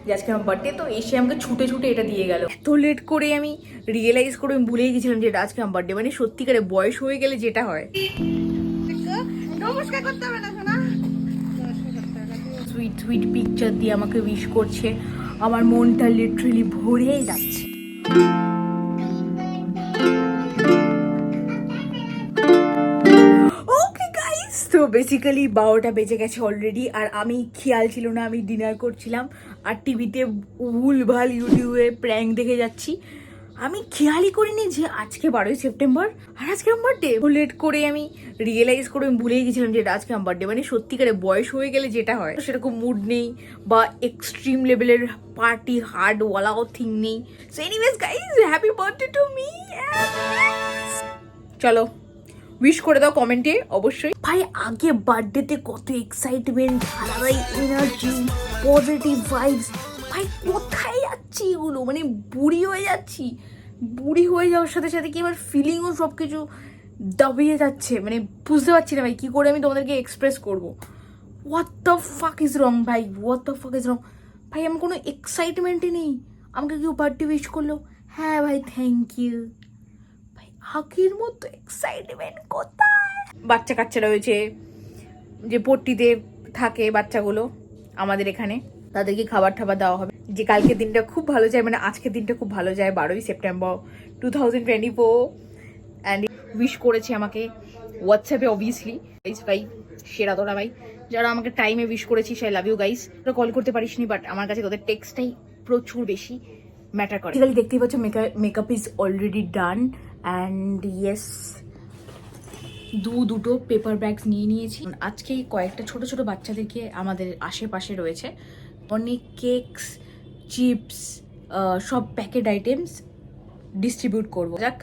যে আজকে আমার বার্থডে, তো এসে আমাকে ছুটে ছুটে এটা দিয়ে গেল। এত লেট করে আমি রিয়েলাইজ করে আমি ভুলেই গেছিলাম যে এটা আজকে আমার বার্থডে। মানে সত্যিকারে বয়স হয়ে গেলে যেটা হয়। নমস্কার করতে হবে না শোনা। সুইট সুইট পিকচার দিয়ে আমাকে উইশ করছে, আমার মনটা লিটারালি ভরেই যাচ্ছে। তো বেসিক্যালি 12টা বেজে গেছে অলরেডি, আর আমি খেয়াল ছিল না আমি ডিনার করছিলাম আর টিভিতে ভুলভাল ইউটিউবে প্র্যাঙ্ক দেখে যাচ্ছি। আমি খেয়ালই করিনি যে আজকে 12ই সেপ্টেম্বর আর আজকে আমার বার্থডে। লেট করে আমি রিয়েলাইজ করে আমি ভুলেই গেছিলাম যে এটা আজকে আমার বার্থডে। মানে সত্যিকারে বয়স হয়ে গেলে যেটা হয়, সেরকম মুড নেই বা এক্সট্রিম লেভেলের পার্টি হার্ডওয়ালাও থিং নেই। So anyways guys, happy birthday to me. চলো উইশ করে দাও কমেন্টে অবশ্যই। ভাই আগে বার্থডেতে কত এক্সাইটমেন্ট, আলাদাই এনার্জি, পজিটিভ ভাইবস। ভাই কোথায় যাচ্ছি এগুলো, মানে বুড়ি হয়ে যাচ্ছি। বুড়ি হয়ে যাওয়ার সাথে সাথে কি আমার ফিলিংও সব কিছু দাবিয়ে যাচ্ছে। মানে বুঝতে পারছি না ভাই কী করে আমি তোমাদেরকে এক্সপ্রেস করবো। What the fuck is wrong ভাই, what the fuck is wrong. ভাই আমার কোনো এক্সাইটমেন্টই নেই। আমাকে কেউ বার্থডে উইশ করলো, হ্যাঁ ভাই থ্যাংক ইউ। আগের মতো এক্সাইটমেন্ট কোথায়? বাচ্চা কাচ্চা রয়েছে যে পট্টিতে থাকে বাচ্চাগুলো আমাদের এখানে, তাদেরকে খাবার টাবার দেওয়া হবে। যে কালকের দিনটা খুব ভালো যায়, মানে আজকের দিনটা খুব ভালো যায়। 12ই সেপ্টেম্বর 2024 অ্যান্ড উইশ করেছে আমাকে হোয়াটসঅ্যাপে অবভিয়াসলি। ভাই সেরা তোরা ভাই, যারা আমাকে টাইমে উইশ করেছিস, আই লাভ ইউ গাইস। তোরা কল করতে পারিসনি, বাট আমার কাছে তোদের টেক্সটটাই প্রচুর বেশি ম্যাটার করে। দেখতেই পাচ্ছ makeup is already done and yes, দুটো পেপার ব্যাগস নিয়ে নিয়েছি। আজকে কয়েকটা ছোট ছোট বাচ্চাদেরকে আমাদের আশেপাশে রয়েছে অনেক কেকস, চিপস, সব প্যাকেট আইটেমস ডিস্ট্রিবিউট করবো। যাক,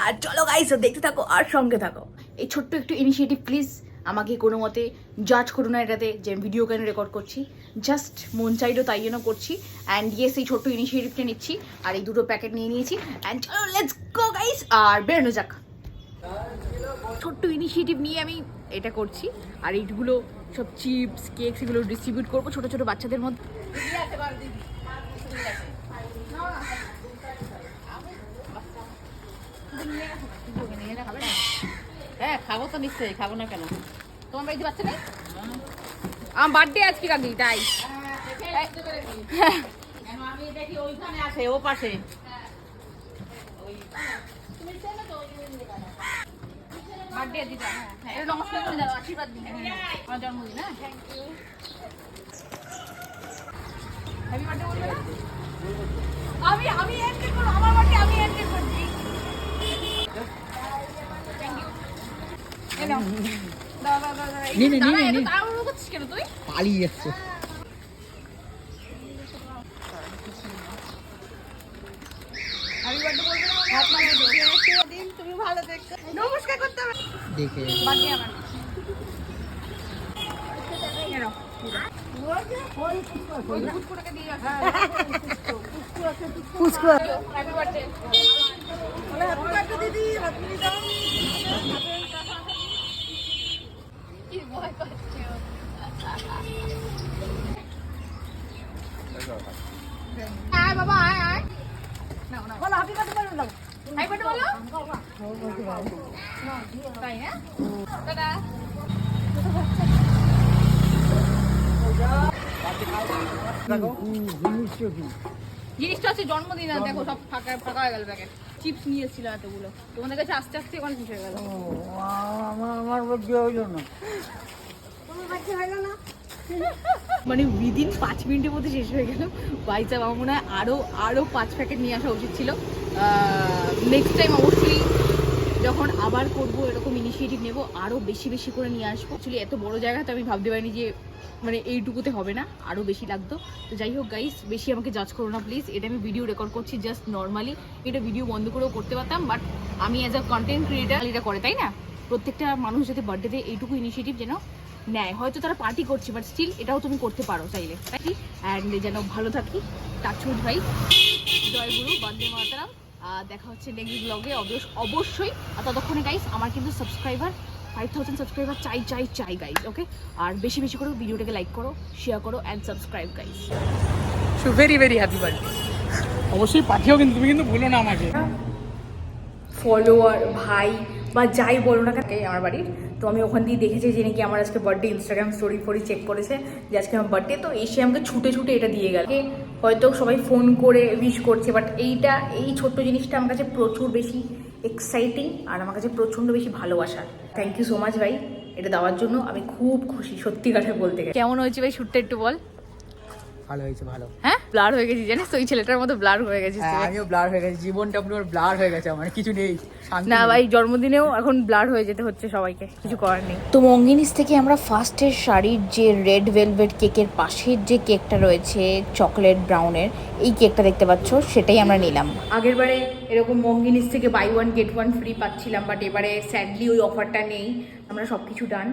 আর চলো গাইস দেখতে থাকো আর সঙ্গে থাকো। এই ছোট্ট একটু ইনিশিয়েটিভ প্লিজ আমাকে কোনো মতে জাজ করো না এটাতে যে আমি ভিডিও কেন রেকর্ড করছি। জাস্ট মন চাইলো তাই জন্য করছি। অ্যান্ড ইয়েস, এই ছোট্ট ইনিশিয়েটিভটা নিচ্ছি আর এই দুটো প্যাকেট নিয়ে নিয়েছি। অ্যান্ড চলো লেটস গো গাইস, আর বেরোনো যাক। ছোট্ট ইনিশিয়েটিভ নিয়ে আমি এটা করছি, আর এইগুলো সব চিপস কেকস এগুলো ডিস্ট্রিবিউট করবো ছোট ছোট বাচ্চাদের মধ্যে। হ্যাঁ খাবো তো নিশ্চয়ই, খাবো না কেন? তোমার বাড়িতে বাচ্চা নেই? আমার বার্থডে আজকে কাকি, তাই আমি দেখি ওইখানে আছে, ও পাশে। বার্থডে দিদা, নমস্কার করে দাও, আশীর্বাদ দিন। আমার জন্মদিন। হ্যাঁ থ্যাংক ইউ। হ্যাপি বার্থডে বলবে না? আমি এনজয় করব, আমার বার্থডে আমি এনজয় করছি। Thank you. এই নাও দাও দাও দাও। এই তাড়াহুড়ো করছিস কেন তুই? পালিয়ে যাচ্ছে। হ্যাপি বার্থডে বলবে না? হাত নামিয়ে দিন, তুমি ভালো দেখো। নমস্কার করতে হবে দেখে বার্থডে আমার। হ্যাপি বার্থডে দিদি, হাততালি দাও। কি ভয় পাচ্ছে ও। আয় বাবা আয় আয়। নাও নাও বলো হ্যাপি বার্থডে বলো। হ্যাপি বার্থডে বলো। তাই না? টাটা। জিনিসটা হচ্ছে জন্মদিন, দেখো সব ফাঁকা ফাঁকা হয়ে গেল প্যাকেট। চিপস নিয়ে এসেছিল এতগুলো, তোমাদের কাছে আস্তে আস্তে এখন শেষ হয়ে গেল। আমার বার্থডে হইলো না। তোমার বার্থডে হলো না? মানে উইদিন 5 মিনিটের মধ্যে শেষ হয়ে গেল। বাইচা আমার মনে হয় আরও 5 প্যাকেট নিয়ে আসা উচিত ছিল। নেক্সট টাইম অবশ্যই যখন আবার করব এরকম ইনিশিয়েটিভ নেব, আরও বেশি বেশি করে নিয়ে আসবো। অ্যাকচুয়ালি এত বড় জায়গাতে আমি ভাবতে পারিনি যে মানে এইটুকুতে হবে না, আরও বেশি লাগতো। তো যাই হোক গাইস, বেশি আমাকে জাজ করো না প্লিজ। এটা আমি ভিডিও রেকর্ড করছি জাস্ট নর্মালি। এটা ভিডিও বন্ধ করেও করতে পারতাম, বাট আমি অ্যাজ আ কন্টেন্ট ক্রিয়েটার এটা করে, তাই না? প্রত্যেকটা মানুষ যাতে বার্থডেতে এইটুকু ইনিশিয়েটিভ যেন নেয়। হয়তো তারা পার্টি করছে, বাট স্টিল এটাও তুমি করতে পারো চাইলে, তাই কি? অ্যান্ড যেন ভালো থাকি, টাচউড ভাই, জয় গুরু, বন্দে মাতরম। দেখা হচ্ছে নেক্সট ব্লগে অবশ্যই। আর ততক্ষণে গাইস আমার কিন্তু সাবস্ক্রাইবার 5000 সাবস্ক্রাইবার চাই চাই চাই গাইজ, ওকে? আর বেশি বেশি করে ভিডিওটাকে লাইক করো, শেয়ার করো and subscribe guys. So very very happy birthday. অবশ্যই পাঠিও, কিন্তু তুমি কিন্তু ভুলো না আমাকে। ফলোয়ার ভাই বা যাই বলো না কেন আমার বাড়ির, তো আমি ওখান দিয়ে দেখেছি যে নাকি আমার আজকে বার্থডে, ইনস্টাগ্রাম স্টোরি ফোরি চেক করেছে যে আজকে আমার বার্থডে, তো এসে আমাকে ছুটে ছুটে এটা দিয়ে গেল। হয়তো সবাই ফোন করে উইশ করছে, বাট এই ছোট্ট জিনিসটা আমার কাছে প্রচুর বেশি এক্সাইটিং আর আমার কাছে প্রচণ্ড বেশি ভালোবাসার। থ্যাংক ইউ সো মাচ ভাই এটা দেওয়ার জন্য, আমি খুব খুশি সত্যি কথা বলতে গেলে। কেমন হয়েছে ভাই শ্যুটটা একটু বল। ভালো হয়েছে, ভালো। হ্যাঁ ব্লার হয়ে গেছি জানিস তো, ওই ছেলেটার মতো ব্লার হয়ে গেছিস তুই। আমিও ব্লার হয়ে গেছি, জীবনটা পুরো ব্লার হয়ে গেছে আমার, কিছু নেই। না ভাই জন্মদিনেও এখন ব্লার হয়ে যেতে হচ্ছে সবাইকে, কিছু করার নেই। তো মঙ্গিনিস থেকে আমরা ফার্স্টের শাড়ির যে রেড ভেলভেট কেকের পাশের যে কেকটা রয়েছে চকলেট ব্রাউনের, এই কেকটা দেখতে পাচ্ছ, সেটাই আমরা নিলাম। আগের বারে এরকম মঙ্গিনিস থেকে বাই 1 get 1 ফ্রি পাচ্ছিলাম, বাট এবারে স্যাডলি ওই অফারটা নেই। আমরা সব কিছু ডান,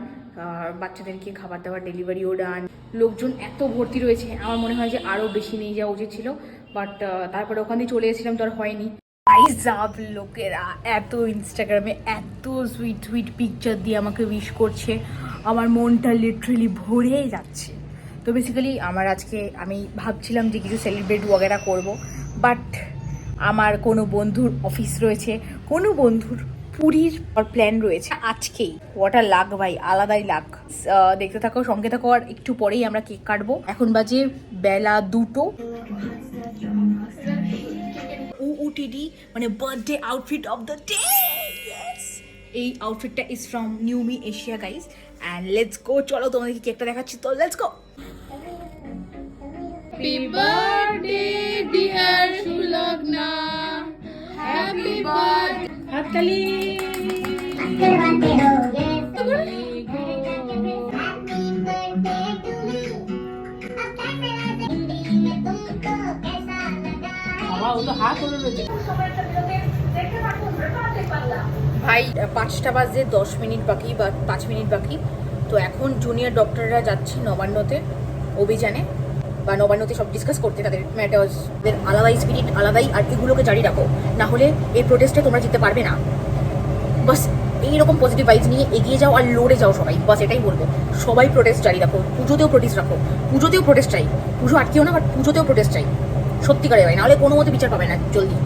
বাচ্চাদেরকে খাবার দাবার ডেলিভারিও ডান, লোকজন এত ভর্তি রয়েছে, আমার মনে হয় যে আরও বেশি নিয়ে যাওয়া উচিত ছিল, বাট তারপরে ওখান দিয়ে চলে এসেছিলাম তো আর হয়নি। আইজাব লোকেরা এত ইনস্টাগ্রামে এত সুইট সুইট পিকচার দিয়ে আমাকে উইশ করছে, আমার মনটা লিটারেলি ভরে যাচ্ছে। তো বেসিক্যালি আমি ভাবছিলাম যে কিছু সেলিব্রেট ওয়াগেরা করব, বাট আমার কোনো বন্ধুর অফিস রয়েছে, কোনো বন্ধুর পুরীর প্ল্যান রয়েছে আজকেই। ওয়াটার লাক ভাই, আলাদাই লাক। দেখতে থাকো, সঙ্গে থাকো, আর একটু পরেই আমরা কেক কাটবো। এখন বাজে বেলা 2টো। UUTD মানে birthday outfit of the day. এই আউটফিটটা is from new me Asia guys, and let's go. চলো তোমাদেরকে কেকটা দেখাচ্ছি, তো let's go. Happy birthday dear Sulagna, happy birthday. হাততালি। বাবা ও তো হাত হলো রয়েছে। ভাই 5টা বাজে 10 মিনিট বাকি বা 5 মিনিট বাকি। তো এখন জুনিয়র ডক্টররা যাচ্ছে নবান্নতে অভিযানে, বা নবান্নতে সব ডিসকাস করতে, তাদের ম্যাটার্স, তাদের আলাদাই স্পিরিট আলাদাই, আর এগুলোকে জারি রাখো, না হলে এই প্রোটেস্টে তোমরা জিততে পারবে না। বাস এইরকম পজিটিভ ভাইবস নিয়ে এগিয়ে যাও আর লড়ে যাও সবাই, বাস এটাই বলবো। সবাই প্রোটেস্ট জারি রাখো, পুজোতেও প্রোটেস্ট রাখো, পুজোতেও প্রোটেস্ট চাই, পুজো আটকেও না, বাট পুজোতেও প্রোটেস্ট চাই সত্যিকারে ভাই, নাহলে কোনো মতে বিচার পাবে না জলদি।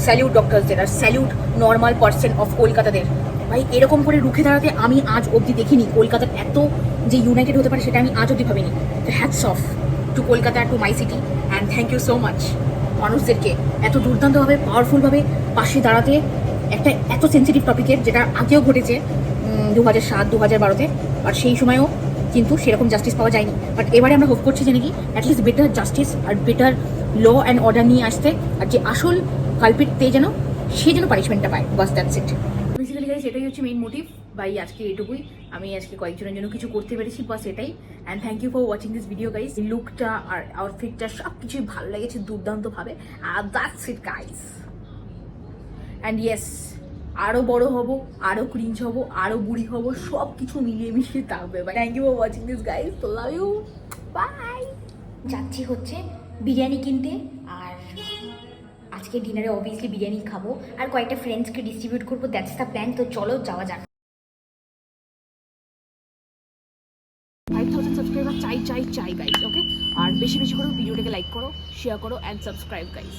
স্যালিউট ডক্টরসদের, আর স্যালিউট নর্মাল পার্সন অফ কলকাতাদের। ভাই এরকম করে রুখে দাঁড়াতে আমি আজ অবধি দেখিনি, কলকাতার এত যে ইউনাইটেড হতে পারে সেটা আমি আজ অবধি ভাবিনি। তো hats off to Kolkata, to my city, and thank you so much মানুষদেরকে এত দুর্দান্তভাবে পাওয়ারফুলভাবে পাশে দাঁড়াতে একটা এত সেন্সিটিভ টপিকের, যেটা আগেও ঘটেছে 2007 2012-তে, আর সেই সময়ও কিন্তু সেরকম জাস্টিস পাওয়া যায়নি। বাট এবারে আমরা হোপ করছি যে নাকি অ্যাটলিস্ট বেটার জাস্টিস আর বেটার ল অ্যান্ড অর্ডার নিয়ে আসতে, আর যে আসল কালপিট সে যেন পানিশমেন্টটা পায়, বাস দ্যাটস ইট। বেসিক্যালি গাইস এটাই হচ্ছে মেইন মোটিভ ভাই, আজকে এটুকুই। আমি আজকে কয়েকজনের জন্য কিছু করতে পেরেছি, বাস এটাই। And thank you for watching this video guys. লুকটা আর আউটফিটটা সব কিছুই ভালো লেগেছে দুর্দান্তভাবে, আর that's it guys. And yes, আরও বড় হব, আরও ক্রিঞ্জ হব, আরও বুড়ি হব, সব কিছু মিলিয়ে মিশিয়ে থাকবে। Thank you for watching this guys, love you, bye. যাচ্ছি হচ্ছে বিরিয়ানি কিনতে, আর আজকে ডিনারে অবভিয়াসলি বিরিয়ানি খাবো, আর কয়েকটা ফ্রেন্ডসকে ডিস্ট্রিবিউট করবো, দ্যাটস দ্য প্ল্যান। তো চলো যাওয়া যাক। 5000 সাবস্ক্রাইবার চাই চাই চাই গাইস, ওকে? আর বেশি বেশি করে ভিডিওটাকে লাইক করো, শেয়ার করো অ্যান্ড সাবস্ক্রাইব গাইস।